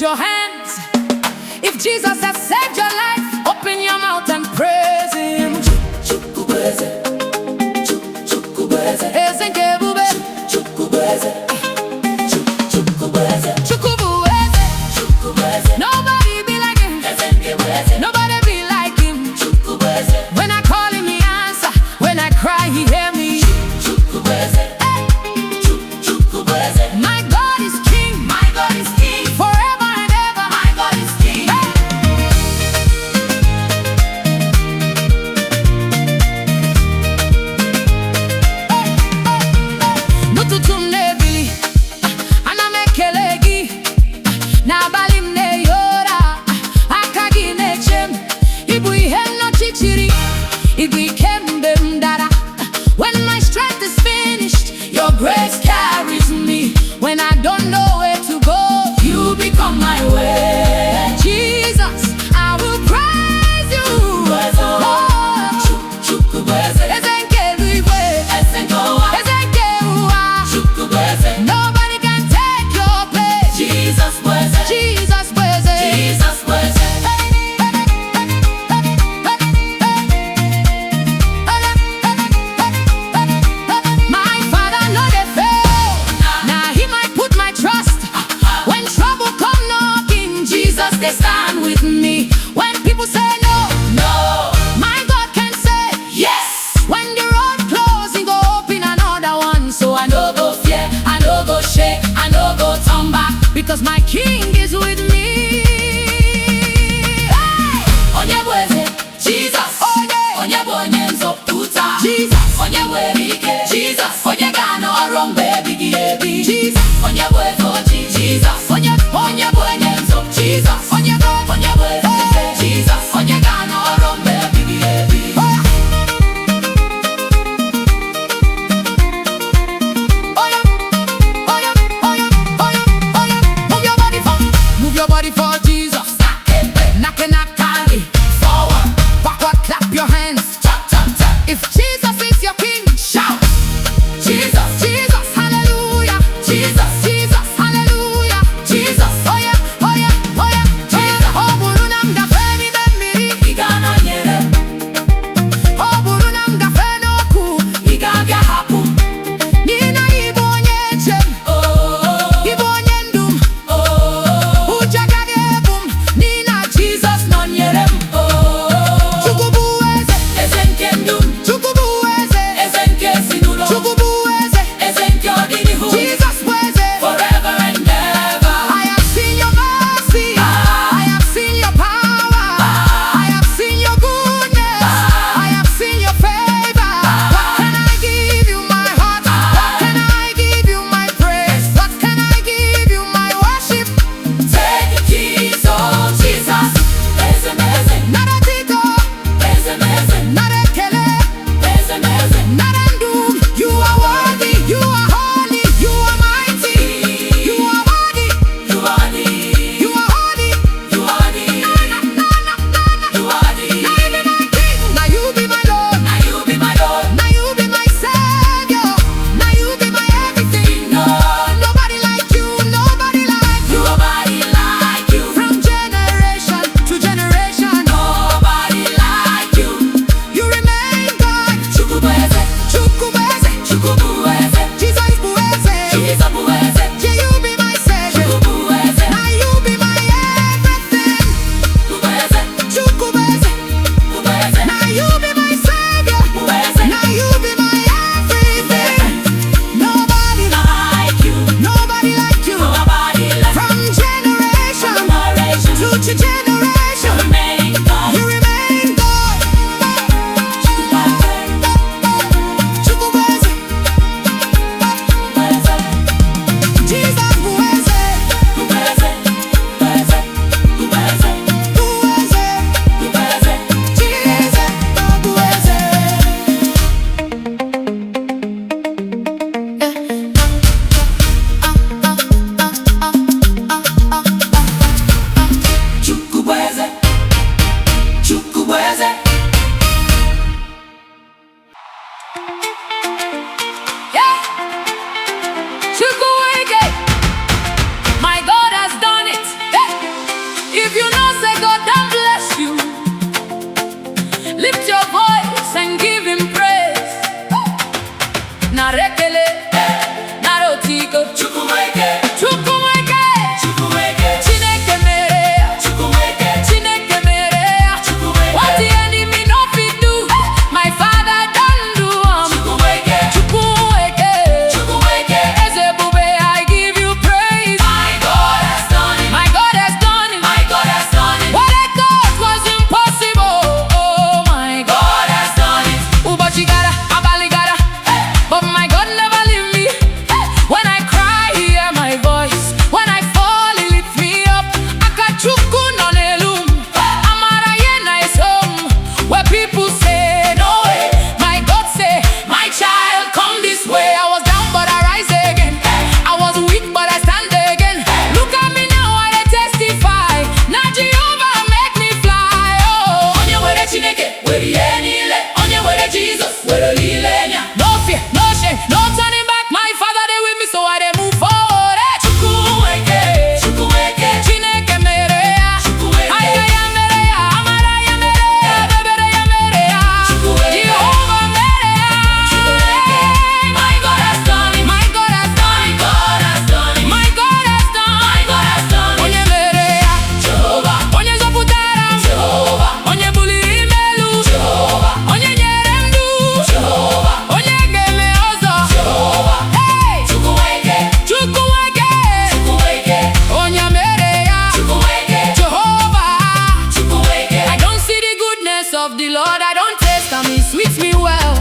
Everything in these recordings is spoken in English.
Your hands. If Jesus has saved your life, open your mouth and praise Him. Chukwu Bu Eze, Chukwu Bu Eze, Eze nke ebube. Chukwu Bu Eze, Chukwu Bu Eze, Chukwu Bu Eze, Chukwu Bu Eze. Nobody be like Him. Eze nke Bu Eze. Nobody be like Him. Chukwu Bu Eze. When I call Him, He answer. When I cry, He hear me. Chukwu Bu Eze, Chukwu Bu Eze. My God is King. My God is King. Forever. When my strength is finished, your grace carries me. When I don't know where to go, you become my way. Jesus, I will praise you. Chukwu Bu Eze, Eze nke eluigwe, Eze nke ụwa, Eze nke ụwa. Chukwu Bu Eze, nobody can take your place. Jesus Bu Eze, Jesus Bu Eze, Jesus Bu Eze. They stand with me. When people say no, no, my God can say yes. When the road closed, He go open another one. So I no go fear, I no go shake, I no go turn back, because my King is with me. Hey! Onye Bu Eze, Jesus. Onye Bu onye nzọpụta, Jesus. Onye nwere ike, Jesus. Onye ga-anọ ọrụ mgbe ebighị ebi, Jesus. Onye Bu Eze oji, Jesus. Onye Bu onye nzọpụta, Jesus. Onye Bu Eze, Jesus. Onye ga-anọ ọrụ mgbe ebighị ebi. Move your body for Jesus. Knock forward, backward, clap your hands. If Jesus is your King, shout. Jesus, Jesus, hallelujah. Jesus, Jesus, hallelujah. of the Lord I don't taste, and He sweets me well.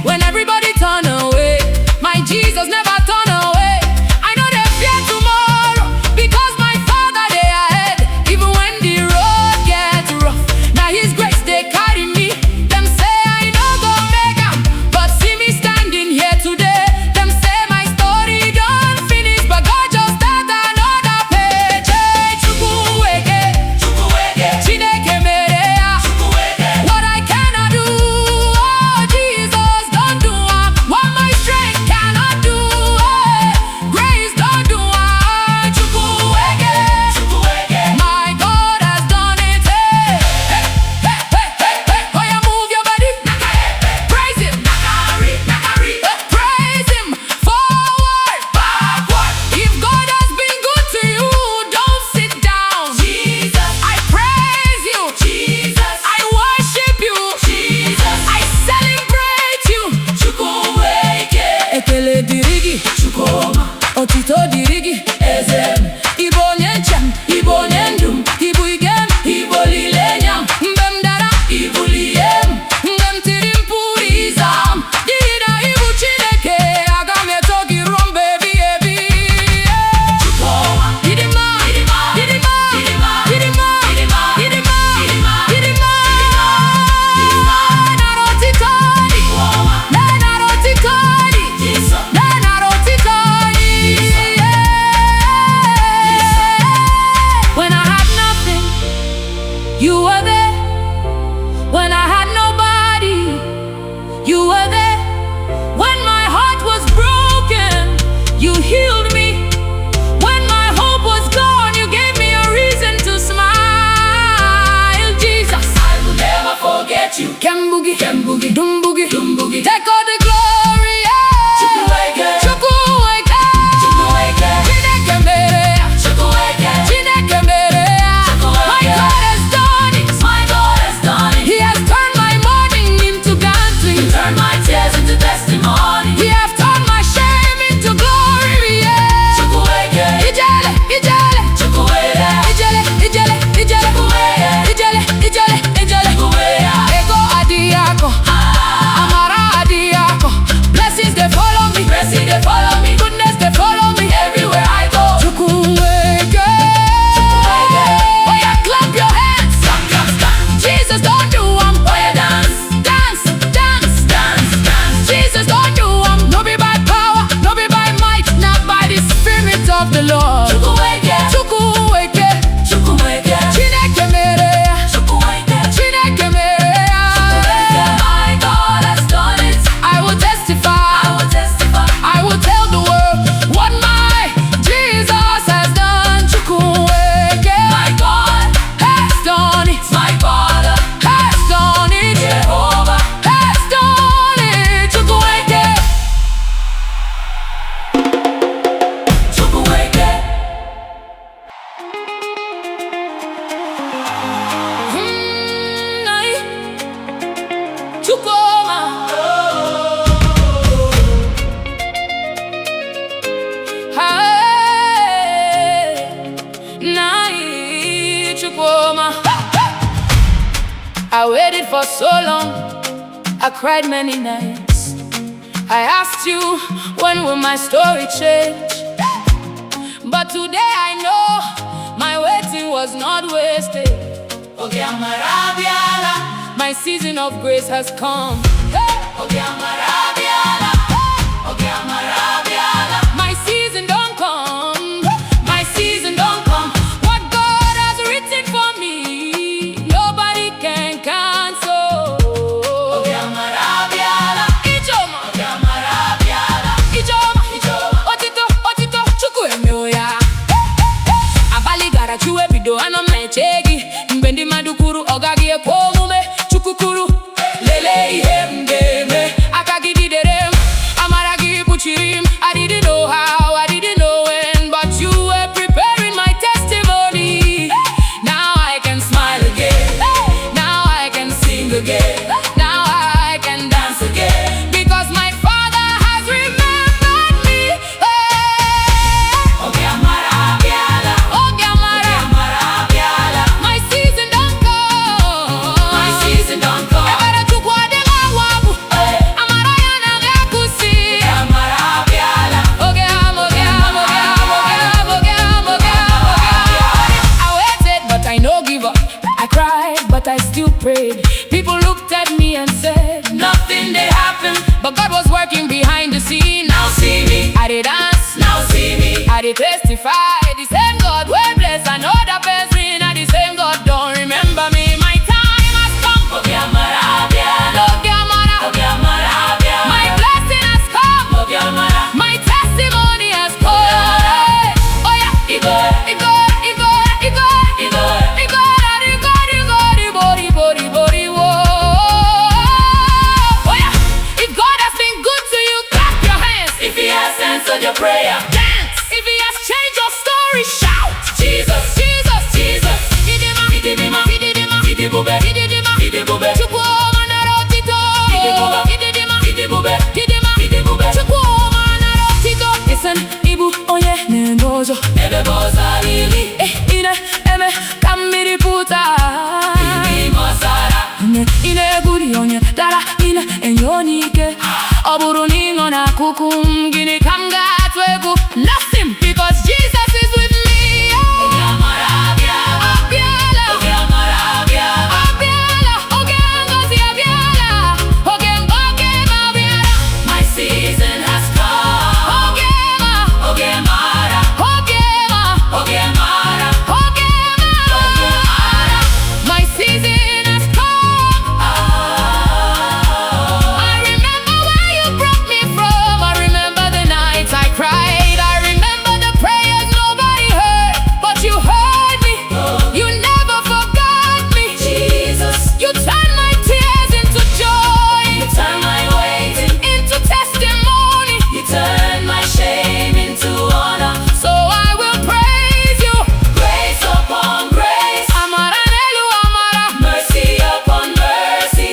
When everybody turn away, my Jesus never turn away. I know they fear tomorrow, because my Father they ahead. Even when the road gets rough, now His grace they carry me. Them say I no go make am, but see me standing here today. Them say my story done finish, but God just start another page. Hey, Chukwu Nwe Eke, Chukwu Nwe Eke, Chineke mere ya. What I cannot do, oh Jesus don't do am. What my strength cannot do, grace don't do am. Chukwu Nwe Eke, Chukwu Nwe Eke, my God has done it. Hey, hey, hey, hey, hey. Oh, you move your body, praise Him, praise Him, forward, backward. If God has been good to you, don't sit down. Jesus, I praise you. Jesus, I worship you. Jesus, I celebrate you. Chukwu Nwe Eke, ekele dirigi, Chukwuma, otito dirigi, Eze. Ibo nyenchem, Ibo nyendum, Ibu igem, Ibo lilenyam, mbem dara, Ibu liem, mbem tirimpuri izam. Dida Ibu Chineke, aga me togi rum baby ebi. Chukwuma, Idima, Idima, Idima, Idima, Idima, Idima, Idima, Idima, narotitoni, narotitoni, narotitoni. When I had nothing, you were there. When I had nobody, you were there. When my heart was broken, you healed me. When my hope was gone, you gave me a reason to smile. Jesus, I will never forget you. Kembugi, Kembugi, Dumbugi, Dumbugi. Take all the glory, yeah. Chukwu Nwe Eke, Chukwu Nwe Eke, Chukwu Nwe Eke, Chineke mere ya. Chukwu Nwe Eke, Chineke mere ya. My God has done it. My God has done it. He has turned my mourning into dancing. He turned my tears into testimony. He has turned my shame into glory, yeah. Chukwu Nwe Eke, Ijele, Ijele, Chukwu Nwe Eke, Ijele, Ijele, Ijele, Chukwu Nwe Eke, Ijele, Ijele, Ijele, Chukwu Nwe Eke. Ego adiyako, Amara adiyako. Blessings they follow me, blessings they follow me, goodness they follow me everywhere I go. Chukwu Nwe Eke, oh yeah, clap your hands, clap, clap, clap. Jesus don't do am, oh yeah, dance, dance, dance, dance, dance. Jesus don't do am, no be by power, no be by might, not by the Spirit of the Lord. Chukwu Nwe Eke, Chukwu Nwe Eke, Chukwu Nwe Eke, Chineke mere ya. Chukwu Nwe Eke, Chineke mere ya. My God has done it. I will testify, I will testify, I will tell the world what my Jesus has done. Chukwu Nwe Eke, my God has done it. My Father has done it. Jehovah has done it. Chukwu Nwe Eke, Chukwu Nwe Eke. Ay, Chukwuma. Hey, nay, Chukwuma. I waited for so long, I cried many nights. I asked you, when will my story change? But today I know my waiting was not wasted. Oge Amara, abiala, my season of grace has come. Hey! Oge Amara, abiala, Oge Amara, abiala, my season don't come, my season don't come. What God has written for me, nobody can cancel. Oge Amara, abiala, Ijoma, Oge Amara, abiala, Ijoma, Ijoma, otito, otito, Chukwu emewo ya. Abali gara chuwe bido ano mechegi, mbendi madukuru ogagi ekwo omume. Chukwu kuru lele ihe m ga-eme, aka gị I still prayed. People looked at me and said, nothing did happen. But God was working behind the scene. Now see me, I did dance. Now see me, I did testify. The same God will bless another person. And the same God don't remember me. My time has come. Oge Amara, abiala. Oge Amara, Oge Amara, abiala. My blessing has come. Oge Amara, my testimony has come. Oh yeah, Igbo, Igbo, Igbo, Igbo, Igbo, Igbo, Igbo, Igbo, Igbo, Igbo, Igbo. Oh yeah, if God has been good to you, clap your hands. If He has answered your prayer, dance. If He has changed your story, shout. Jesus, Jesus, Jesus. Idima, idima, idima, idibube, idima, idibube. Chukwu manaro tito. Idibube, idima, idibube, idima, idibube. Chukwu manaro tito. Listen, Ibu onye nendozo. Ebe boza lili. Ine eme kamiri puta. Ibi masara. Ine guri onye dara ine enyonike. Oburu ningo na kukum gini kamga twegu. Nothing because Jesus is with me. Oge Amara, abiala. Abiala. Oge Amara, abiala. Abiala. Oge ngozi abiala. Oge abiala. My season has come. Oge Amara. Oge Amara. Oge Amara. Oge Amara. My season has come. I remember where you brought me from. I remember the nights I cried. I remember the prayers nobody heard, but you heard me. You never forgot me. Jesus, you turned my tears into joy. You turned my waiting into testimony. You turned my shame into honor. So I will praise you. Grace upon grace. Amara nelu amara. Mercy upon mercy.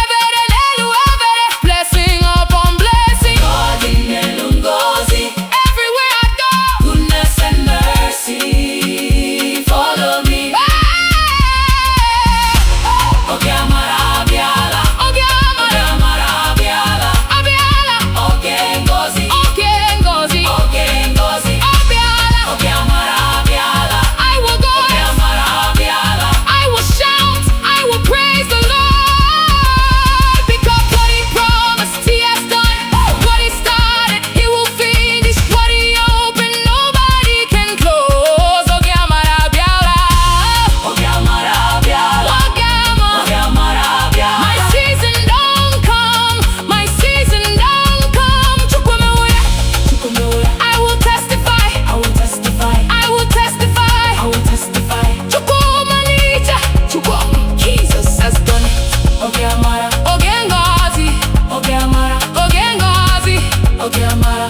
Evere nelu evere. Blessing upon blessing. God in nelu ngozi. Everywhere I go, goodness and mercy follow me. Oge Amara, abiala. Oge Amara, abiala. Abiala. Oge ngozi. Oge ngozi. Oge ngozi. Abiala. Oge Amara, abiala. I will go. Oge Amara, abiala. I will shout. I will praise the Lord because what He promised He has done. What He started He will finish. What He opened nobody can close. Oge Amara, abiala. Oge Amara, abiala. Oge Amara, abiala. My season don't come. My season don't come. Chukwu Nwe Eke. Chukwu Nwe Eke. I will testify. I will testify. I will testify. I will testify. Chukwu Manija. Chukwu. Jesus has done it. Oge Amara. Oge ngozi. Oge Amara. Oge ngozi. Oge Amara.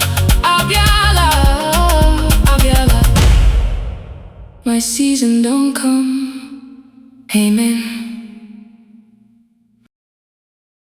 Abiala. Abiala. My season don't come. Amen.